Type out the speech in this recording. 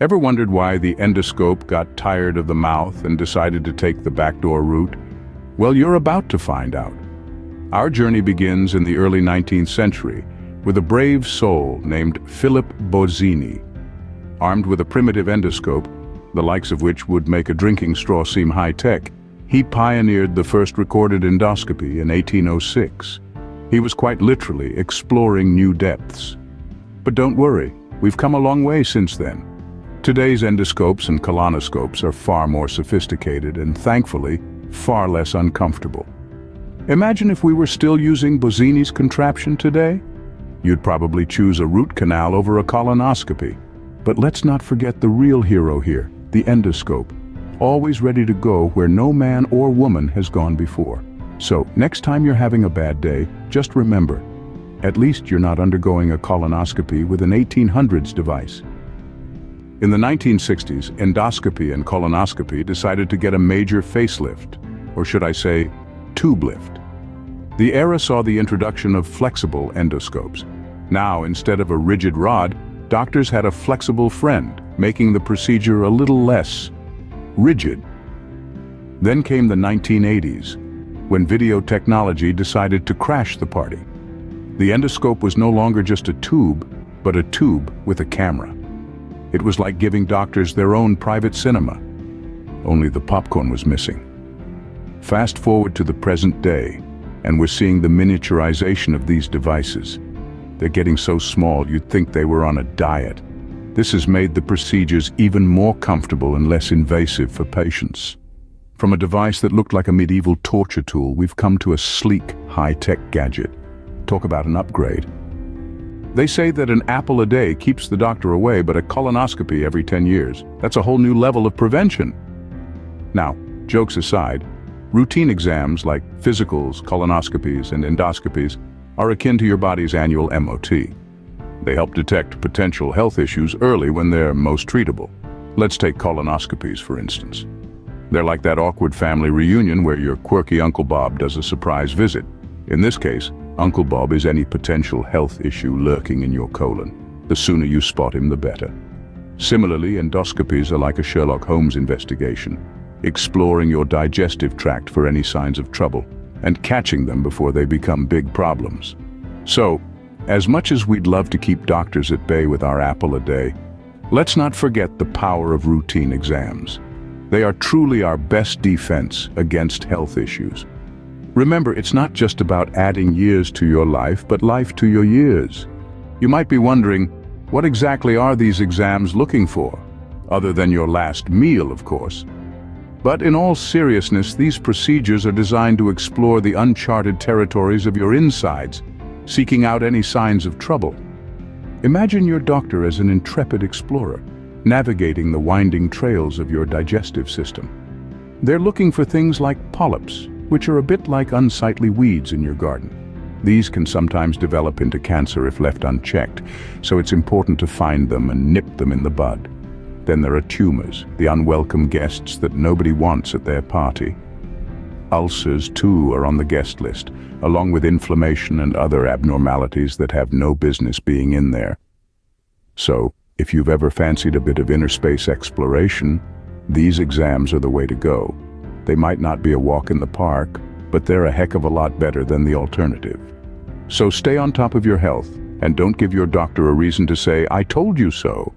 Ever wondered why the endoscope got tired of the mouth and decided to take the backdoor route? Well, you're about to find out. Our journey begins in the early 19th century with a brave soul named Philip Bozzini. Armed with a primitive endoscope, the likes of which would make a drinking straw seem high-tech, he pioneered the first recorded endoscopy in 1806. He was quite literally exploring new depths. But don't worry, we've come a long way since then. Today's endoscopes and colonoscopes are far more sophisticated and, thankfully, far less uncomfortable. Imagine if we were still using Bozzini's contraption today. You'd probably choose a root canal over a colonoscopy. But let's not forget the real hero here, the endoscope, always ready to go where no man or woman has gone before. So, next time you're having a bad day, just remember, at least you're not undergoing a colonoscopy with an 1800s device. In the 1960s, endoscopy and colonoscopy decided to get a major facelift, or should I say, tube lift. The era saw the introduction of flexible endoscopes. Now, instead of a rigid rod, doctors had a flexible friend, making the procedure a little less rigid. Then came the 1980s, when video technology decided to crash the party. The endoscope was no longer just a tube, but a tube with a camera. It was like giving doctors their own private cinema. Only the popcorn was missing. Fast forward to the present day, and we're seeing the miniaturization of these devices. They're getting so small you'd think they were on a diet. This has made the procedures even more comfortable and less invasive for patients. From a device that looked like a medieval torture tool, we've come to a sleek, high-tech gadget. Talk about an upgrade. They say that an apple a day keeps the doctor away, but a colonoscopy every 10 years. That's a whole new level of prevention. Now, jokes aside, routine exams like physicals, colonoscopies, and endoscopies are akin to your body's annual MOT. They help detect potential health issues early when they're most treatable. Let's take colonoscopies, for instance. They're like that awkward family reunion where your quirky Uncle Bob does a surprise visit. In this case, Uncle Bob is any potential health issue lurking in your colon. The sooner you spot him, the better. Similarly, endoscopies are like a Sherlock Holmes investigation, exploring your digestive tract for any signs of trouble and catching them before they become big problems. So, as much as we'd love to keep doctors at bay with our apple a day, let's not forget the power of routine exams. They are truly our best defense against health issues. Remember, it's not just about adding years to your life, but life to your years. You might be wondering, what exactly are these exams looking for? Other than your last meal, of course. But in all seriousness, these procedures are designed to explore the uncharted territories of your insides, seeking out any signs of trouble. Imagine your doctor as an intrepid explorer, navigating the winding trails of your digestive system. They're looking for things like polyps, which are a bit like unsightly weeds in your garden. These can sometimes develop into cancer if left unchecked, so it's important to find them and nip them in the bud. Then there are tumors, the unwelcome guests that nobody wants at their party. Ulcers, too, are on the guest list, along with inflammation and other abnormalities that have no business being in there. So, if you've ever fancied a bit of inner space exploration, these exams are the way to go. They might not be a walk in the park, but they're a heck of a lot better than the alternative. So stay on top of your health, and don't give your doctor a reason to say, "I told you so."